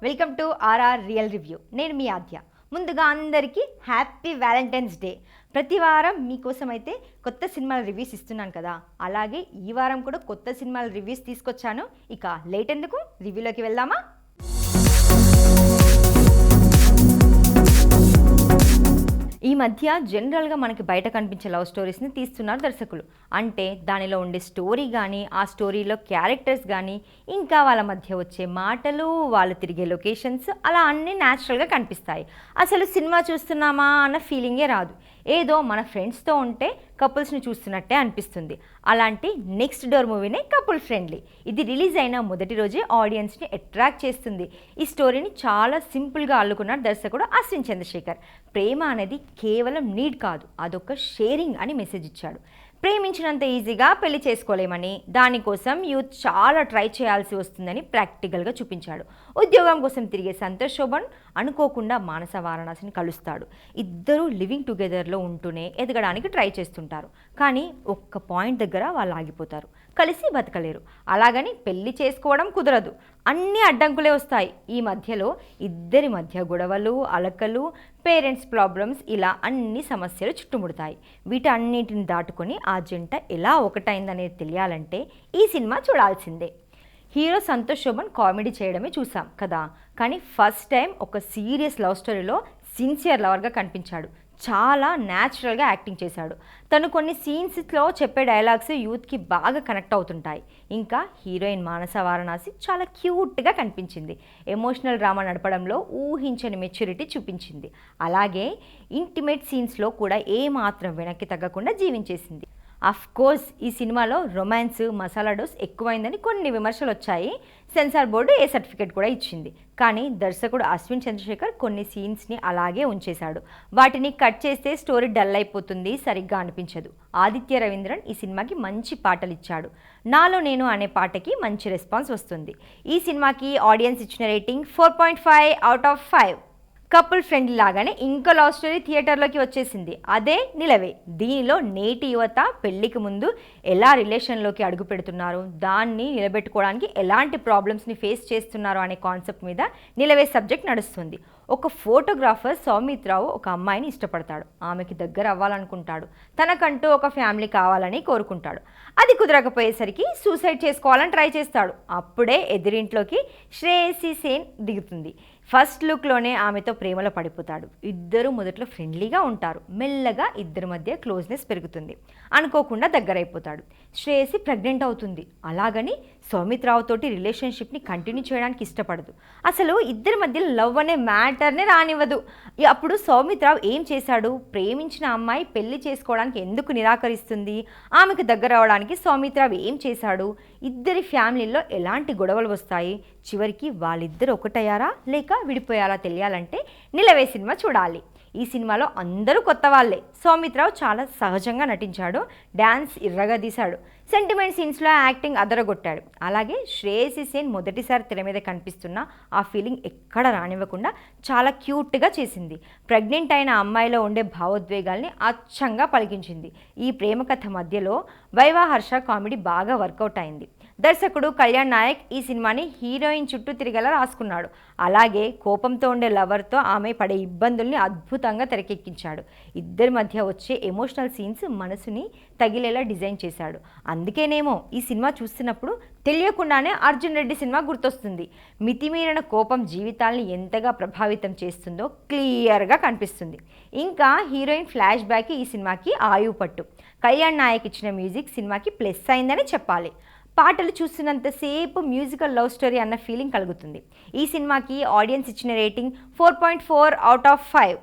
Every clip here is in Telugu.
Welcome to RR real review. నేను మీ ఆద్య. ముందుగా అందరికీ హ్యాపీ వ్యాలంటైన్స్ డే. ప్రతి వారం మీకోసం అయితే కొత్త సినిమాల రివ్యూస్ ఇస్తున్నాను కదా, అలాగే ఈ వారం కూడా కొత్త సినిమాల రివ్యూస్ తీసుకొచ్చాను. ఇక లేట్ ఎందుకు, రివ్యూలోకి వెళ్దామా? ఈ మధ్య జనరల్గా మనకి బయట కనిపించే లవ్ స్టోరీస్ని తీస్తున్నారు దర్శకులు. అంటే దానిలో ఉండే స్టోరీ కానీ, ఆ స్టోరీలో క్యారెక్టర్స్ కానీ, ఇంకా వాళ్ళ మధ్య వచ్చే మాటలు, వాళ్ళు తిరిగే లొకేషన్స్, అలా అన్నీ న్యాచురల్గా కనిపిస్తాయి. అసలు సినిమా చూస్తున్నామా అన్న ఫీలింగే రాదు. ఏదో మన ఫ్రెండ్స్తో ఉంటే కపుల్స్ని చూస్తున్నట్టే అనిపిస్తుంది. అలాంటి నెక్స్ట్ డోర్ మూవీనే కపుల్ ఫ్రెండ్లీ. ఇది రిలీజ్ అయిన మొదటి రోజే ఆడియన్స్ని అట్రాక్ట్ చేస్తుంది. ఈ స్టోరీని చాలా సింపుల్గా అల్లుకున్నాడు దర్శకుడు అశ్విన్ చంద్రశేఖర్. ప్రేమ అనేది కేవలం నీడ్ కాదు, అదొక షేరింగ్ అని మెసేజ్ ఇచ్చాడు. ప్రేమించినంత ఈజీగా పెళ్లి చేసుకోలేమని, దానికోసం యూత్ చాలా ట్రై చేయాల్సి వస్తుందని ప్రాక్టికల్గా చూపించాడు. ఉద్యోగం కోసం తిరిగే సంతోష్ శోభన్ అనుకోకుండా మానస వారణాసిని కలుస్తాడు. ఇద్దరూ లివింగ్ టుగెదర్లో ఉంటూనే ఎదగడానికి ట్రై చేస్తుంటారు. కానీ ఒక్క పాయింట్ దగ్గర వాళ్ళు ఆగిపోతారు. కలిసి బతకలేరు. అలాగని పెళ్లి చేసుకోవడం కుదరదు. అన్ని అడ్డంకులే వస్తాయి. ఈ మధ్యలో ఇద్దరి మధ్య గొడవలు, అలకలు, పేరెంట్స్ ప్రాబ్లమ్స్, ఇలా అన్ని సమస్యలు చుట్టుముడతాయి. వీటన్నిటిని దాటుకొని ఆ జంట ఎలా ఒకటైందనేది తెలియాలంటే ఈ సినిమా చూడాల్సిందే. హీరో సంతోష్ శోభన్ కామెడీ చేయడమే చూసాం కదా, కానీ ఫస్ట్ టైం ఒక సీరియస్ లవ్ స్టోరీలో సిన్సియర్ లవర్గా కనిపించాడు. చాలా న్యాచురల్గా యాక్టింగ్ చేశాడు. తను కొన్ని సీన్స్లో చెప్పే డైలాగ్స్ యూత్కి బాగా కనెక్ట్ అవుతుంటాయి. ఇంకా హీరోయిన్ మానస వారణాసి చాలా క్యూట్గా కనిపించింది. ఎమోషనల్ డ్రామా నడపడంలో ఊహించని మెచ్యూరిటీ చూపించింది. అలాగే ఇంటిమేట్ సీన్స్లో కూడా ఏమాత్రం వెనక్కి తగ్గకుండా జీవించేసింది. కోర్స్ ఈ సినిమాలో రొమాన్స్ మసాలా డోస్ ఎక్కువైందని కొన్ని విమర్శలు వచ్చాయి. సెన్సార్ బోర్డు ఏ సర్టిఫికేట్ కూడా ఇచ్చింది. కానీ దర్శకుడు అశ్విన్ చంద్రశేఖర్ కొన్ని సీన్స్ని అలాగే ఉంచేశాడు. వాటిని కట్ చేస్తే స్టోరీ డల్ అయిపోతుంది, సరిగ్గా అనిపించదు. ఆదిత్య రవీంద్రన్ ఈ సినిమాకి మంచి పాటలు ఇచ్చాడు. నాలో నేను అనే పాటకి మంచి రెస్పాన్స్ వస్తుంది. ఈ సినిమాకి ఆడియన్స్ ఇచ్చిన రేటింగ్ 4.5/5. కపుల్ ఫ్రెండ్లీ లాగానే ఇంకో లవ్ స్టోరీ థియేటర్లోకి వచ్చేసింది. అదే నిలవే. దీనిలో నేటి యువత పెళ్లికి ముందు ఎలా రిలేషన్లోకి అడుగు పెడుతున్నారు, దాన్ని నిలబెట్టుకోవడానికి ఎలాంటి ప్రాబ్లమ్స్ని ఫేస్ చేస్తున్నారు అనే కాన్సెప్ట్ మీద నిలవే సబ్జెక్ట్ నడుస్తుంది. ఒక ఫోటోగ్రాఫర్ సౌమిత్ రావు ఒక అమ్మాయిని ఇష్టపడతాడు. ఆమెకి దగ్గర అవ్వాలనుకుంటాడు. తనకంటూ ఒక ఫ్యామిలీ కావాలని కోరుకుంటాడు. అది కుదరకపోయేసరికి సూసైడ్ చేసుకోవాలని ట్రై చేస్తాడు. అప్పుడే ఎదురింట్లోకి శ్రేయసి సేన్ దిగుతుంది. ఫస్ట్ లుక్లోనే ఆమెతో ప్రేమలో పడిపోతాడు. ఇద్దరు మొదట్లో ఫ్రెండ్లీగా ఉంటారు. మెల్లగా ఇద్దరి మధ్య క్లోజ్నెస్ పెరుగుతుంది. అనుకోకుండా దగ్గరైపోతాడు. శ్రేయసి ప్రెగ్నెంట్ అవుతుంది. అలాగని సౌమిత్ రావు తోటి రిలేషన్షిప్ని కంటిన్యూ చేయడానికి ఇష్టపడదు. అసలు ఇద్దరి మధ్య లవ్ అనే మ్యాటర్నే రానివ్వదు. అప్పుడు సౌమిత్ రావు ఏం చేశాడు? ప్రేమించిన అమ్మాయి పెళ్లి చేసుకోవడానికి ఎందుకు నిరాకరిస్తుంది? ఆమెకు దగ్గర అవడానికి సౌమిత్ రావు ఏం చేశాడు? ఇద్దరి ఫ్యామిలీల్లో ఎలాంటి గొడవలు వస్తాయి? చివరికి వాళ్ళిద్దరు ఒకటయ్యారా లేక విడిపోయారా తెలియాలంటే నిలవే సినిమా చూడాలి. ఈ సినిమాలో అందరూ కొత్త వాళ్ళే. సౌమిత్ రావు చాలా సహజంగా నటించాడు. డ్యాన్స్ ఇర్రగా తీశాడు. సెంటిమెంట్ సీన్స్లో యాక్టింగ్ అదరగొట్టాడు. అలాగే శ్రేయసి సేన్ మొదటిసారి తెర మీద కనిపిస్తున్న ఆ ఫీలింగ్ ఎక్కడ రానివ్వకుండా చాలా క్యూట్గా చేసింది. ప్రెగ్నెంట్ అయిన అమ్మాయిలో ఉండే భావోద్వేగాల్ని అచ్చంగా పలికించింది. ఈ ప్రేమ కథ మధ్యలో వైవా హర్ష కామెడీ బాగా వర్కౌట్ అయింది. దర్శకుడు కళ్యాణ్ నాయక్ ఈ సినిమాని హీరోయిన్ చుట్టూ తిరిగేలా రాసుకున్నాడు. అలాగే కోపంతో ఉండే లవర్తో ఆమె పడే ఇబ్బందుల్ని అద్భుతంగా తెరకెక్కించాడు. ఇద్దరి మధ్య వచ్చే ఎమోషనల్ సీన్స్ మనసుని తగిలేలా డిజైన్ చేశాడు. అందుకేనేమో ఈ సినిమా చూస్తున్నప్పుడు తెలియకుండానే అర్జున్ రెడ్డి సినిమా గుర్తొస్తుంది. మితిమీరిన కోపం జీవితాల్ని ఎంతగా ప్రభావితం చేస్తుందో క్లియర్గా కనిపిస్తుంది. ఇంకా హీరోయిన్ ఫ్లాష్ బ్యాక్ ఈ సినిమాకి ఆయువు పట్టు. కళ్యాణ్ నాయక్ ఇచ్చిన మ్యూజిక్ సినిమాకి ప్లస్ అయిందని చెప్పాలి. పాటలు చూస్తున్నంతసేపు మ్యూజికల్ లవ్ స్టోరీ అన్న ఫీలింగ్ కలుగుతుంది. ఈ సినిమాకి ఆడియన్స్ ఇచ్చిన రేటింగ్ 4.4/5.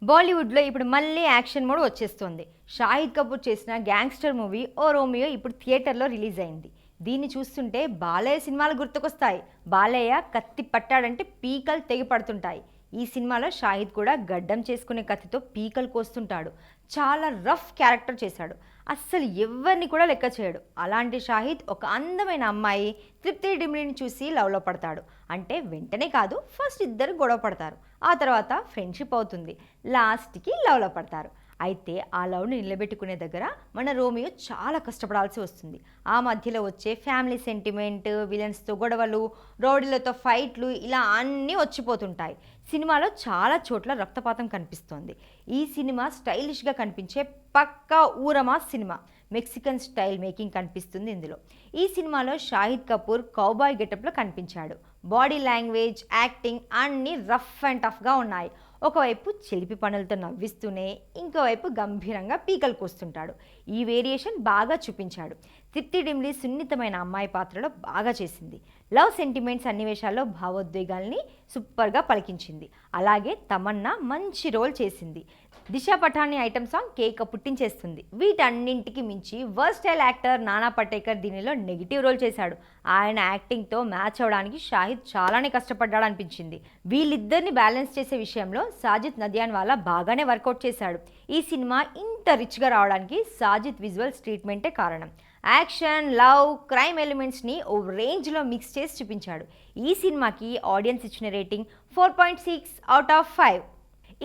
బాలీవుడ్లో ఇప్పుడు మళ్ళీ యాక్షన్ మోడ్ వచ్చేస్తుంది. షాహిద్ కపూర్ చేసిన గ్యాంగ్స్టర్ మూవీ ఓ రోమియో ఇప్పుడు థియేటర్లో రిలీజ్ అయింది. దీన్ని చూస్తుంటే బాలయ్య సినిమాలు గుర్తుకొస్తాయి. బాలయ్య కత్తి పట్టాడంటే పీకలు తెగి పడుతుంటాయి. ఈ సినిమాలో షాహిద్ కూడా గడ్డం చేసుకునే కత్తితో పీకలు కోస్తుంటాడు. చాలా రఫ్ క్యారెక్టర్ చేశాడు. అస్సలు ఎవరిని కూడా లెక్క చేయడు. అలాంటి షాహిద్ ఒక అందమైన అమ్మాయి తృప్తి డిమ్రీని చూసి లవ్లో పడతాడు. అంటే వెంటనే కాదు, ఫస్ట్ ఇద్దరు గొడవ పడతారు. ఆ తర్వాత ఫ్రెండ్షిప్ అవుతుంది. లాస్ట్కి లవ్లో పడతారు. అయితే ఆ లవ్ని నిలబెట్టుకునే దగ్గర మన రోమియో చాలా కష్టపడాల్సి వస్తుంది. ఆ మధ్యలో వచ్చే ఫ్యామిలీ సెంటిమెంట్, విలన్స్తో గొడవలు, రౌడీలతో ఫైట్లు ఇలా అన్నీ వచ్చిపోతుంటాయి. సినిమాలో చాలా చోట్ల రక్తపాతం కనిపిస్తోంది. ఈ సినిమా స్టైలిష్గా కనిపించే పక్కా ఊరమా సినిమా. మెక్సికన్ స్టైల్ మేకింగ్ కనిపిస్తుంది ఇందులో. ఈ సినిమాలో షాహిద్ కపూర్ కౌబాయ్ గెటప్లో కనిపించాడు. బాడీ లాంగ్వేజ్, యాక్టింగ్ అన్నీ రఫ్ అండ్ టఫ్గా ఉన్నాయి. ఒకవైపు చిలిపి పనులతో నవ్విస్తూనే ఇంకోవైపు గంభీరంగా పీకలు కోస్తుంటాడు. ఈ వేరియేషన్ బాగా చూపించాడు. తృప్తి డిమ్లీ సున్నితమైన అమ్మాయి పాత్రలో బాగా చేసింది. లవ్ సెంటిమెంట్స్ సన్నివేశాల్లో భావోద్వేగాల్ని సూపర్గా పలికించింది. అలాగే తమన్నా మంచి రోల్ చేసింది. దిశా పఠాని ఐటమ్ సాంగ్ కేక పుట్టించేస్తుంది. వీటన్నింటికి మించి వర్స్టైల్ యాక్టర్ నానా పటేకర్ దీనిలో నెగిటివ్ రోల్ చేశాడు. ఆయన యాక్టింగ్తో మ్యాచ్ అవడానికి షాహిద్ చాలానే కష్టపడ్డాడు అనిపించింది. వీళ్ళిద్దరిని బ్యాలెన్స్ చేసే విషయంలో సాజిద్ నదియాన్ వాలా బాగానే వర్కౌట్ చేశాడు. ఈ సినిమా ఇంత రిచ్గా రావడానికి సాజిద్ విజువల్స్ ట్రీట్మెంటే కారణం. యాక్షన్, లవ్, క్రైమ్ ఎలిమెంట్స్ని ఓ రేంజ్లో మిక్స్ చేసి చూపించాడు. ఈ సినిమాకి ఆడియన్స్ ఇచ్చిన రేటింగ్ 4.6/5.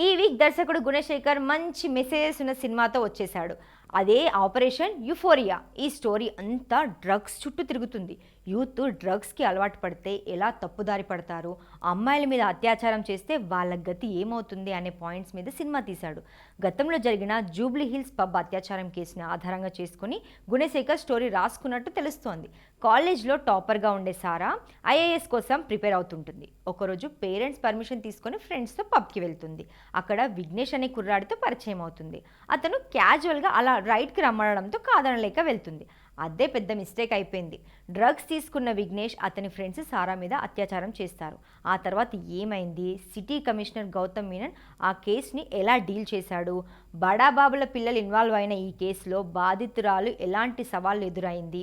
ఈ వీక్ దర్శకుడు గుణశేఖర్ మంచి మెసేజెస్ ఉన్న సినిమాతో వచ్చేశాడు. అదే ఆపరేషన్ యుఫోరియా. ఈ స్టోరీ అంతా డ్రగ్స్ చుట్టూ తిరుగుతుంది. యూత్ డ్రగ్స్కి అలవాటు పడితే ఎలా తప్పుదారి పడతారు, అమ్మాయిల మీద అత్యాచారం చేస్తే వాళ్ళ గతి ఏమవుతుంది అనే పాయింట్స్ మీద సినిమా తీశాడు. గతంలో జరిగిన జూబ్లీ హిల్స్ పబ్ అత్యాచారం కేసుని ఆధారంగా చేసుకుని గుణశేఖర్ స్టోరీ రాసుకున్నట్టు తెలుస్తోంది. కాలేజ్లో టాపర్గా ఉండే సారా ఐఏఎస్ కోసం ప్రిపేర్ అవుతుంటుంది. ఒకరోజు పేరెంట్స్ పర్మిషన్ తీసుకొని ఫ్రెండ్స్తో పబ్కి వెళ్తుంది. అక్కడ విఘ్నేష్ అనే కుర్రాడితో పరిచయం అవుతుంది. అతను క్యాజువల్గా అలా రైడ్కి రమ్మడంతో కాదనలేక వెళ్తుంది. అదే పెద్ద మిస్టేక్ అయిపోయింది. డ్రగ్స్ తీసుకున్న విఘ్నేష్ అతని ఫ్రెండ్స్ సారా మీద అత్యాచారం చేస్తారు. ఆ తర్వాత ఏమైంది, సిటీ కమిషనర్ గౌతమ్ మీనన్ ఆ కేసుని ఎలా డీల్ చేశాడు, బడాబాబుల పిల్లలు ఇన్వాల్వ్ అయిన ఈ కేసులో బాధితురాలు ఎలాంటి సవాళ్ళు ఎదురైంది,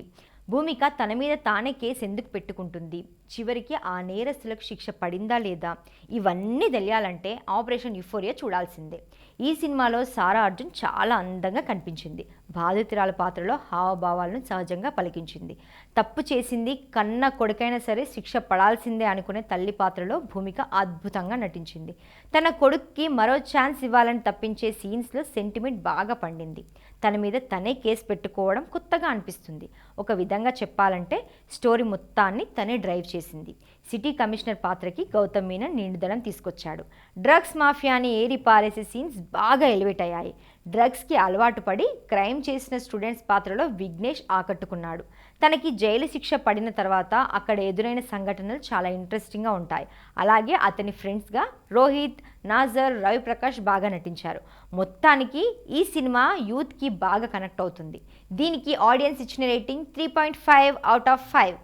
భూమిక తన మీద తానే కేసు ఎందుకు పెట్టుకుంటుంది, చివరికి ఆ నేరస్తులకు శిక్ష పడిందా లేదా, ఇవన్నీ తెలియాలంటే ఆపరేషన్ యుఫోరియా చూడాల్సిందే. ఈ సినిమాలో సారా అర్జున్ చాలా అందంగా కనిపించింది. బాధితురాల పాత్రలో హావభావాలను సహజంగా పలికించింది. తప్పు చేసింది కన్న కొడుకైనా సరే శిక్ష పడాల్సిందే అనుకునే తల్లి పాత్రలో భూమిక అద్భుతంగా నటించింది. తన కొడుక్కి మరో ఛాన్స్ ఇవ్వాలని తప్పించే సీన్స్లో సెంటిమెంట్ బాగా పండింది. తన మీద తనే కేసు పెట్టుకోవడం కొత్తగా అనిపిస్తుంది. ఒక విధంగా చెప్పాలంటే స్టోరీ మొత్తాన్ని తనే డ్రైవ్ చేసింది. సిటీ కమిషనర్ పాత్రకి గౌతమ్ మీనన్ నిండుదనం తీసుకొచ్చాడు. డ్రగ్స్ మాఫియాని ఏరి పారేసే సీన్స్ బాగా ఎలివేట్ అయ్యాయి. డ్రగ్స్కి అలవాటు పడి క్రైమ్ చేసిన స్టూడెంట్స్ పాత్రలో విఘ్నేష్ ఆకట్టుకున్నాడు. తనకి జైలు శిక్ష పడిన తర్వాత అక్కడ ఎదురైన సంఘటనలు చాలా ఇంట్రెస్టింగ్గా ఉంటాయి. అలాగే అతని ఫ్రెండ్స్గా రోహిత్, నాజర్, రవిప్రకాష్ బాగా నటించారు. మొత్తానికి ఈ సినిమా యూత్కి బాగా కనెక్ట్ అవుతుంది. దీనికి ఆడియన్స్ ఇచ్చిన రేటింగ్ 3.5/5.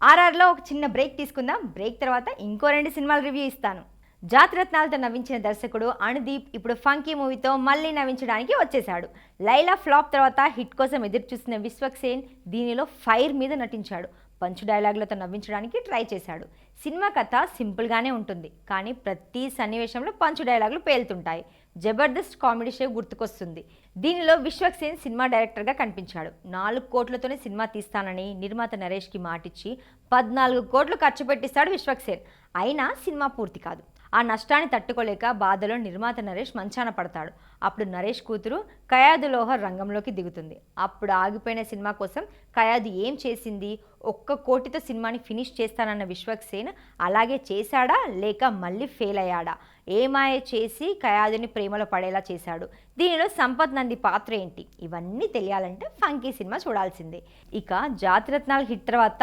ఆర్ఆర్లో ఒక చిన్న బ్రేక్ తీసుకుందాం. బ్రేక్ తర్వాత ఇంకో 2 సినిమాల రివ్యూ ఇస్తాను. జాతిరత్నాలతో నవ్వించిన దర్శకుడు అనుదీప్ ఇప్పుడు ఫంకీ మూవీతో మళ్ళీ నవ్వించడానికి వచ్చేశాడు. లైలా ఫ్లాప్ తర్వాత హిట్ కోసం ఎదురు చూసిన విశ్వక్సేన్ దీనిలో ఫైర్ మీద నటించాడు. పంచు డైలాగులతో నవ్వించడానికి ట్రై చేశాడు. సినిమా కథ సింపుల్గానే ఉంటుంది, కానీ ప్రతి సన్నివేశంలో పంచు డైలాగులు పేలుతుంటాయి. జబర్దస్త్ కామెడీ షో గుర్తుకొస్తుంది. దీనిలో విశ్వక్సేన్ సినిమా డైరెక్టర్గా కనిపించాడు. 4 కోట్లతోనే సినిమా తీస్తానని నిర్మాత నరేష్కి మాటిచ్చి 14 కోట్లు ఖర్చు పెట్టిస్తాడు విశ్వక్సేన్. అయినా సినిమా పూర్తి కాదు. ఆ నష్టాన్ని తట్టుకోలేక బాధలో నిర్మాత నరేష్ మంచాన పడతాడు. అప్పుడు నరేష్ కూతురు కయాదు లోహర్ రంగంలోకి దిగుతుంది. అప్పుడు ఆగిపోయిన సినిమా కోసం కయాదు ఏం చేసింది, 1 కోటితో సినిమాని ఫినిష్ చేస్తానన్న విశ్వక్సేన్ అలాగే చేశాడా లేక మళ్ళీ ఫెయిల్ అయ్యాడా, ఏమాయ చేసి కయాదుని ప్రేమలో పడేలా చేశాడు, దీనిలో సంపత్ నంది పాత్ర ఏంటి, ఇవన్నీ తెలియాలంటే ఫంకీ సినిమా చూడాల్సిందే. ఇక జాతిరత్నాలు హిట్ తర్వాత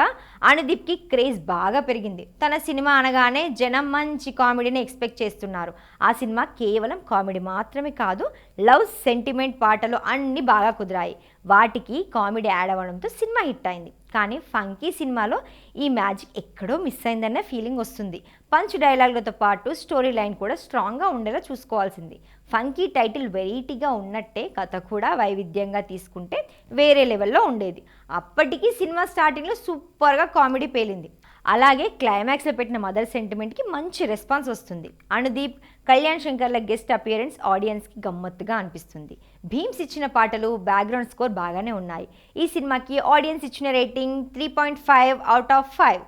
అనుదీప్కి క్రేజ్ బాగా పెరిగింది. తన సినిమా అనగానే జనం మంచి కామెడీని ఎక్స్పెక్ట్ చేస్తున్నారు. ఆ సినిమా కేవలం కామెడీ మాత్రమే కాదు, లవ్, సెంటిమెంట్, పాటలు అన్నీ బాగా కుదిరాయి. వాటికి కామెడీ యాడ్ అవ్వడంతో సినిమా హిట్ అయింది. కానీ ఫంకీ సినిమాలో ఈ మ్యాజిక్ ఎక్కడో మిస్ అయిందన్న ఫీలింగ్ వస్తుంది. పంచ్ డైలాగులతో పాటు స్టోరీ లైన్ కూడా స్ట్రాంగ్గా ఉండేలా చూసుకోవాల్సింది. ఫంకీ టైటిల్ వెరైటీగా ఉన్నట్టే కథ కూడా వైవిధ్యంగా తీసుకుంటే వేరే లెవెల్లో ఉండేది. అప్పటికి సినిమా స్టార్టింగ్లో సూపర్గా కామెడీ పేలింది. అలాగే క్లైమాక్స్లో పెట్టిన మదర్ సెంటిమెంట్కి మంచి రెస్పాన్స్ వస్తుంది. అనుదీప్, కళ్యాణ్ శంకర్ల గెస్ట్ అపియరెన్స్ ఆడియన్స్కి గమ్మత్తుగా అనిపిస్తుంది. భీమ్స్ ఇచ్చిన పాటలు, బ్యాక్గ్రౌండ్ స్కోర్ బాగానే ఉన్నాయి. ఈ సినిమాకి ఆడియన్స్ ఇచ్చిన రేటింగ్ 3.5/5.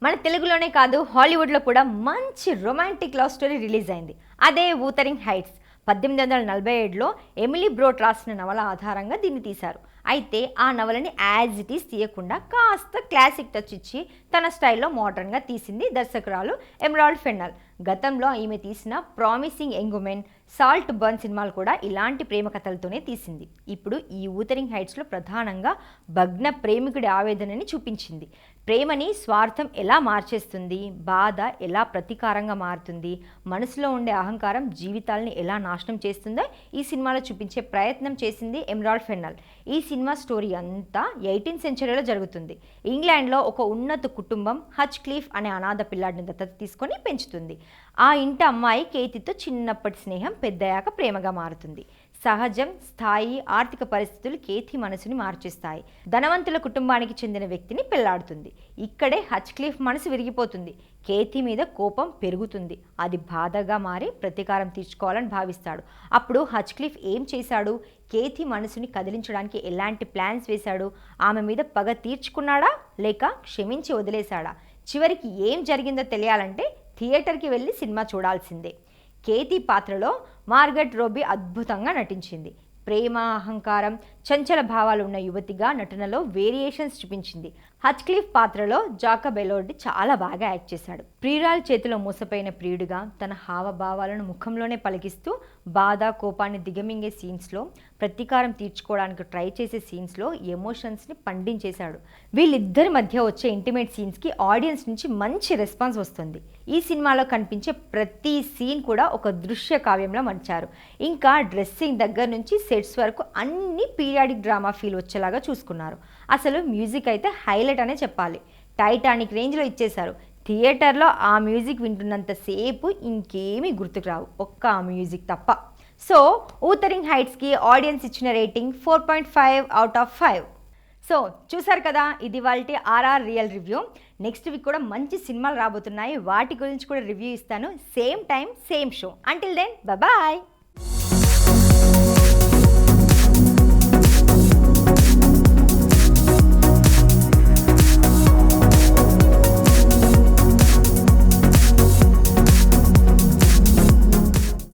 మన తెలుగులోనే కాదు, హాలీవుడ్లో కూడా మంచి రొమాంటిక్ లవ్ స్టోరీ రిలీజ్ అయింది. అదే వూథరింగ్ హైట్స్. 1847లో ఎమిలీ బ్రోట్ రాసిన నవల ఆధారంగా దీన్ని తీశారు. అయితే ఆ నవలని యాజ్ ఇట్ ఈస్ తీయకుండా కాస్త క్లాసిక్ టచ్ ఇచ్చి తన స్టైల్లో మోడర్న్గా తీసింది దర్శకురాలు ఎమరాల్డ్ ఫెన్నెల్. గతంలో ఈమె తీసిన promising young women, salt burn సినిమాలు కూడా ఇలాంటి ప్రేమ కథలతోనే తీసింది. ఇప్పుడు ఈ ఊతరింగ్ హైట్స్లో ప్రధానంగా భగ్న ప్రేమికుడి ఆవేదనని చూపించింది. ప్రేమని స్వార్థం ఎలా మార్చేస్తుంది, బాధ ఎలా ప్రతీకారంగా మారుతుంది, మనసులో ఉండే అహంకారం జీవితాలని ఎలా నాశనం చేస్తుందో ఈ సినిమాలో చూపించే ప్రయత్నం చేసింది ఎమరాల్డ్ ఫెన్నెల్. ఈ సినిమా స్టోరీ అంతా 18th సెంచరీలో జరుగుతుంది. ఇంగ్లాండ్లో ఒక ఉన్నత కుటుంబం హచ్ క్లీఫ్ అనే అనాథ పిల్లాడిని దత్తత తీసుకొని పెంచుతుంది. ఆ ఇంటి అమ్మాయి కేతితో చిన్నప్పటి స్నేహం పెద్దయ్యాక ప్రేమగా మారుతుంది. సహజం, స్థాయి, ఆర్థిక పరిస్థితులు కేతి మనసుని మార్చేస్తాయి. ధనవంతుల కుటుంబానికి చెందిన వ్యక్తిని పెళ్లాడుతుంది. ఇక్కడే హచ్ క్లీఫ్ మనసు విరిగిపోతుంది. కేతి మీద కోపం పెరుగుతుంది. అది బాధగా మారి ప్రతీకారం తీర్చుకోవాలని భావిస్తాడు. అప్పుడు హచ్ క్లీఫ్ ఏం చేశాడు, కేతి మనసుని కదిలించడానికి ఎలాంటి ప్లాన్స్ వేశాడు, ఆమె మీద పగ తీర్చుకున్నాడా లేక క్షమించి వదిలేశాడా, చివరికి ఏం జరిగిందో తెలియాలంటే థియేటర్కి వెళ్ళి సినిమా చూడాల్సిందే. కేతి పాత్రలో మార్గరెట్ రోబీ అద్భుతంగా నటించింది. ప్రేమ, అహంకారం, చంచల భావాలు ఉన్న యువతిగా నటనలో వేరియేషన్స్ చూపించింది. హచ్ క్లీఫ్ పాత్రలో జాకబ్ ఎలోర్డి చాలా బాగా యాక్ట్ చేశాడు. ప్రియురాల చేతిలో మూసపోయిన ప్రియుడిగా తన హావభావాలను ముఖంలోనే పలికిస్తూ బాధ, కోపాన్ని దిగమింగే సీన్స్లో, ప్రతీకారం తీర్చుకోవడానికి ట్రై చేసే సీన్స్లో ఎమోషన్స్ని పండించేశాడు. వీళ్ళిద్దరి మధ్య వచ్చే ఇంటిమేట్ సీన్స్కి ఆడియన్స్ నుంచి మంచి రెస్పాన్స్ వస్తుంది. ఈ సినిమాలో కనిపించే ప్రతి సీన్ కూడా ఒక దృశ్య కావ్యంలో మలిచారు. ఇంకా డ్రెస్సింగ్ దగ్గర నుంచి సెట్స్ వరకు అన్ని పీరియాడిక్ డ్రామా ఫీల్ వచ్చేలాగా చూసుకున్నారు. అసలు మ్యూజిక్ అయితే హైలైట్ అనే చెప్పాలి. టైటానిక్ రేంజ్లో ఇచ్చేశారు. థియేటర్లో ఆ మ్యూజిక్ వింటున్నంతసేపు ఇంకేమీ గుర్తుకు రావు, ఒక్క ఆ మ్యూజిక్ తప్ప. సో ఊతరింగ్ హైట్స్కి ఆడియన్స్ ఇచ్చిన రేటింగ్ 4.5/5. సో చూసారు కదా, ఇది వాళ్ళ RR real review. Next week కూడా మంచి సినిమాలు రాబోతున్నాయి, వాటి గురించి కూడా రివ్యూ ఇస్తాను. Same time same show. Until then bye.